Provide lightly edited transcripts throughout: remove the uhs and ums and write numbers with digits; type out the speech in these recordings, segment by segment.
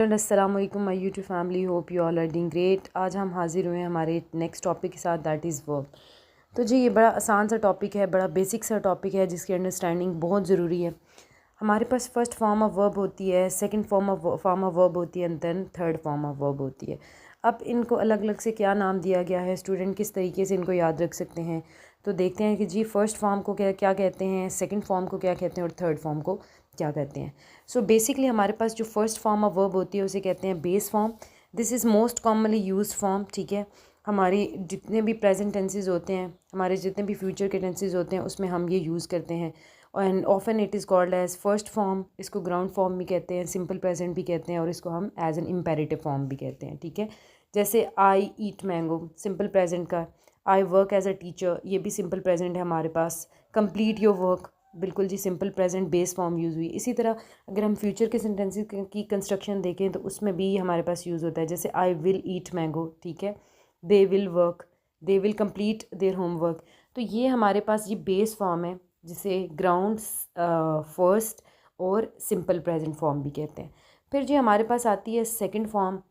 अस्सलाम वालेकुम my YouTube family, hope you all are doing great. आज हम हाजिर हुए हैं हमारे नेक्स्ट टॉपिक के साथ, दैट इज़ वर्ब। तो जी ये बड़ा आसान सा टॉपिक है, बड़ा बेसिक सा टॉपिक है जिसकी अंडरस्टैंडिंग बहुत ज़रूरी है। हमारे पास फर्स्ट फॉर्म ऑफ वर्ब होती है, सेकंड फॉर्म ऑफ वर्ब होती है and then third form of verb होती है। अब इनको अलग अलग से क्या नाम दिया गया है, स्टूडेंट किस तरीके से इनको याद रख सकते हैं। तो देखते हैं कि जी फर्स्ट फॉर्म को क्या क्या कहते हैं, सेकंड फॉर्म को क्या कहते हैं और थर्ड फॉर्म को क्या कहते हैं। सो बेसिकली हमारे पास जो फर्स्ट फॉर्म ऑफ वर्ब होती है उसे कहते हैं base form. This is most commonly use form. ठीक है, हमारी जितने भी प्रेजेंट टेंसेज होते हैं, हमारे जितने भी फ्यूचर के टेंसेज होते हैं उसमें हम ये यूज़ करते हैं। And often it is called as first form. इसको ग्राउंड फॉर्म भी कहते हैं, सिंपल प्रेजेंट भी कहते हैं और इसको हम एज एन इम्पेरेटिव फॉर्म भी कहते हैं। ठीक है, जैसे I eat mango simple present का। I work as a teacher, ये भी सिंपल प्रेजेंट है हमारे पास। कंप्लीट योर वर्क, बिल्कुल जी simple present base form use हुई। इसी तरह अगर हम फ्यूचर के सेंटेंसेस की कंस्ट्रक्शन देखें तो उसमें भी हमारे पास यूज़ होता है। जैसे आई विल ईट मैंगो, ठीक है, they will work, they will complete their homework. तो ये हमारे पास ये बेस फॉर्म है जिसे ग्राउंड, फर्स्ट और सिंपल प्रेजेंट फॉर्म भी कहते हैं। फिर जी हमारे पास आती है सेकंड फॉर्म।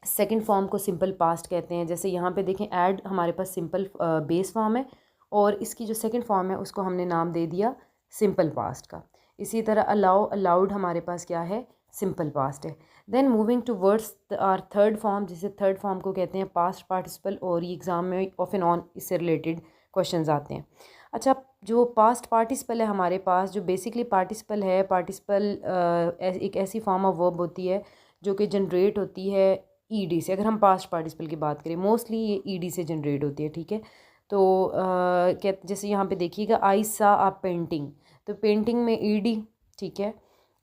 सेकंड फॉर्म को सिंपल पास्ट कहते हैं। जैसे यहाँ पे देखें, ऐड हमारे पास सिंपल बेस फॉर्म है और इसकी जो सेकंड फॉर्म है उसको हमने नाम दे दिया सिंपल पास्ट का। इसी तरह अलाउ, अलाउड हमारे पास क्या है, सिंपल पास्ट है। Then moving to words are third form, जिसे थर्ड फॉर्म को कहते हैं पास्ट पार्टिसिपल, और ये एग्ज़ाम में ऑफ एंड ऑन इससे रिलेटेड क्वेश्चंस आते हैं। अच्छा, जो पास्ट पार्टिसिपल है हमारे पास, जो बेसिकली पार्टिसिपल है, पार्टिसिपल एक ऐसी फॉर्म ऑफ वर्ब होती है जो कि जनरेट होती है ईडी से। अगर हम पास्ट पार्टिसिपल की बात करें, मोस्टली ये ईडी से जनरेट होती है। ठीक है, तो क्या, जैसे यहाँ पे देखिएगा, आई सा आप पेंटिंग, तो पेंटिंग में ईडी, ठीक है,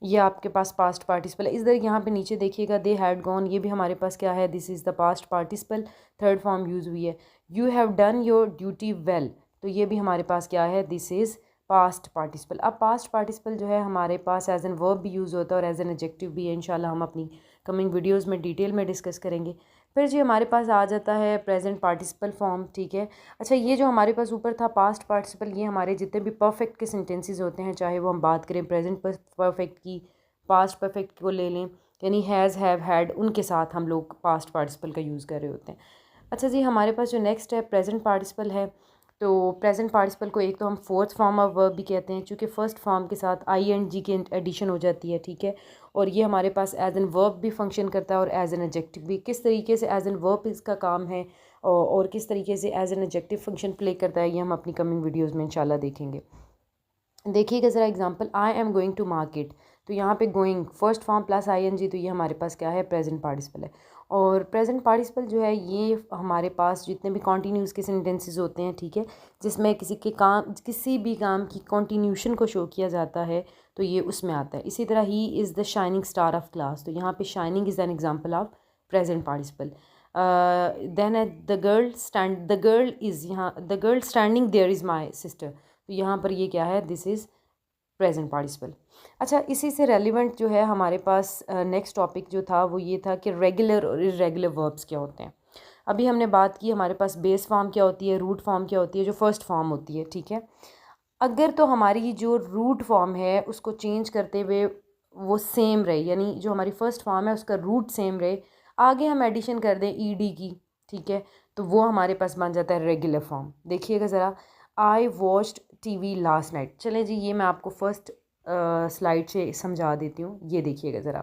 ये आपके पास पास्ट पार्टिसिपल है। इस तरह यहाँ पे नीचे देखिएगा, दे हैड गॉन, ये भी हमारे पास क्या है, this is the past participle, third form use हुई है। You have done your duty well, तो ये भी हमारे पास क्या है, दिस इज़ पास्ट पार्टिसिपल। अब पास्ट पार्टिसिपल जो है हमारे पास एज एन वर्ब भी यूज़ होता है और एज एन एडजेक्टिव भी है। इंशाल्लाह हम अपनी कमिंग वीडियोस में डिटेल में डिस्कस करेंगे। फिर जी हमारे पास आ जाता है प्रेजेंट पार्टिसिपल फॉर्म। ठीक है, अच्छा, ये जो हमारे पास ऊपर था पास्ट पार्टिसिपल, ये हमारे जितने भी परफेक्ट के सेंटेंसेस होते हैं, चाहे वो हम बात करें प्रेजेंट परफेक्ट की, पास्ट परफेक्ट को ले लें, यानी हैज़, हैव, हैड, उनके साथ हम लोग पास्ट पार्टिसिपल का यूज़ कर रहे होते हैं। अच्छा जी, हमारे पास जो नेक्स्ट है प्रेजेंट पार्टिसिपल है। तो प्रेजेंट पार्टिसिपल को एक तो हम फोर्थ फॉर्म ऑफ वर्ब भी कहते हैं, क्योंकि फर्स्ट फॉर्म के साथ आई एंड जी की एडिशन हो जाती है। ठीक है, और ये हमारे पास एज एन वर्ब भी फंक्शन करता है और एज एन एडजेक्टिव भी। किस तरीके से एज एन वर्ब इसका काम है और किस तरीके से as an adjective function play करता है, ये हम अपनी कमिंग वीडियोज़ में इंशाल्लाह देखेंगे। देखिएगा ज़रा example, I am going to market, तो यहाँ पे going first form plus I N G, तो ये हमारे पास क्या है, प्रेजेंट पार्टिसिपल है। और प्रेजेंट पार्टिसिपल जो है ये हमारे पास जितने भी कॉन्टीन्यूस के सेंटेंसेस होते हैं, ठीक है, जिसमें किसी के काम, किसी भी काम की कॉन्टीन्यूशन को शो किया जाता है, तो ये उसमें आता है। इसी तरह he is the shining star of class, तो यहाँ पे shining is an example of present participle. Then the girl is, यहाँ the girl standing there is my sister, तो यहाँ पर ये क्या है, दिस इज़ प्रेजेंट पार्टिसिपल। अच्छा, इसी से रेलिवेंट जो है हमारे पास नेक्स्ट टॉपिक जो था वो ये था कि रेगुलर और इरेगुलर वर्ब्स क्या होते हैं। अभी हमने बात की हमारे पास बेस फॉर्म क्या होती है, रूट फॉर्म क्या होती है, जो फर्स्ट फॉर्म होती है। ठीक है, अगर तो हमारी जो रूट फॉर्म है उसको चेंज करते हुए वो सेम रहे, यानी जो हमारी फर्स्ट फॉर्म है उसका रूट सेम रहे, आगे हम एडिशन कर दें ईडी की, ठीक है, तो वो हमारे पास बन जाता है रेगुलर फॉर्म। देखिएगा ज़रा, I watched TV last night. चलें जी, ये मैं आपको फर्स्ट स्लाइड से समझा देती हूँ। ये देखिएगा ज़रा,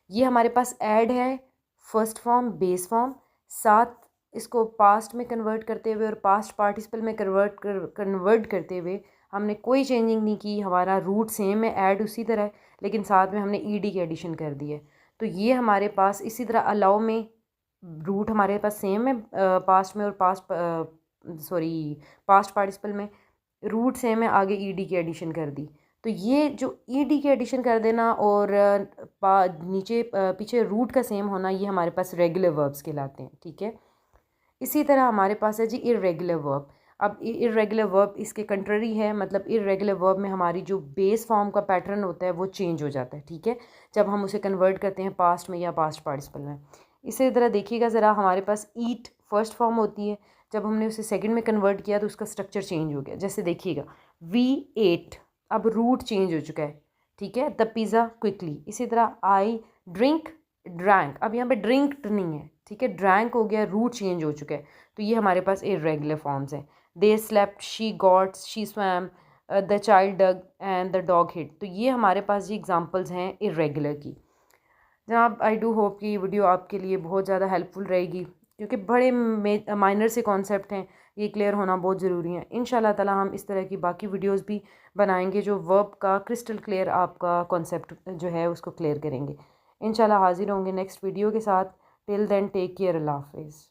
ये हमारे पास ऐड है फर्स्ट फॉर्म बेस फॉर्म, साथ इसको पास्ट में कन्वर्ट करते हुए और पास्ट पार्टिसिपल में कन्वर्ट करते हुए हमने कोई चेंजिंग नहीं की, हमारा रूट सेम है, ऐड उसी तरह है, लेकिन साथ में हमने ईडी की एडिशन कर दी है। तो ये हमारे पास इसी तरह अलाउ में रूट हमारे पास सेम है पास्ट में और पास्ट पार्टिसिपल में रूट सेम है, आगे ईडी की एडिशन कर दी। तो ये जो ईडी की एडिशन कर देना और नीचे पीछे रूट का सेम होना, ये हमारे पास रेगुलर वर्ब्स कहलाते हैं। ठीक है, इसी तरह हमारे पास है जी इर्रेगुलर वर्ब। अब इर्रेगुलर वर्ब इसके कंट्ररी है, मतलब इर्रेगुलर वर्ब में हमारी जो बेस फॉर्म का पैटर्न होता है वो चेंज हो जाता है। ठीक है, जब हम उसे कन्वर्ट करते हैं पास्ट में या पास्ट पार्टिसिपल में। इसी तरह देखिएगा ज़रा, हमारे पास ईट फर्स्ट फॉर्म होती है, जब हमने उसे सेकंड में कन्वर्ट किया तो उसका स्ट्रक्चर चेंज हो गया। जैसे देखिएगा, वी एट, अब रूट चेंज हो चुका है। ठीक है, द पिज़्ज़ा क्विकली। इसी तरह आई ड्रिंक ड्रैंक, अब यहाँ पे ड्रिंक्ड नहीं है, ठीक है, ड्रैंक हो गया, रूट चेंज हो चुका है, तो ये हमारे पास इरेगुलर फॉर्म्स हैं। They slept, she got, she swam, the child dug and the dog hit, तो ये हमारे पास ये एग्जांपल्स हैं इरेगुलर की। जनाब आई डू होप कि ये वीडियो आपके लिए बहुत ज़्यादा हेल्पफुल रहेगी, क्योंकि बड़े माइनर से कॉन्सेप्ट हैं, ये क्लियर होना बहुत ज़रूरी है। इंशाल्लाह ताला हम इस तरह की बाकी वीडियोस भी बनाएंगे जो वर्ब का क्रिस्टल क्लियर आपका कॉन्सेप्ट जो है उसको क्लियर करेंगे। इंशाल्लाह हाजिर होंगे नेक्स्ट वीडियो के साथ। टिल देन टेक केयर, अल्लाह हाफिज़।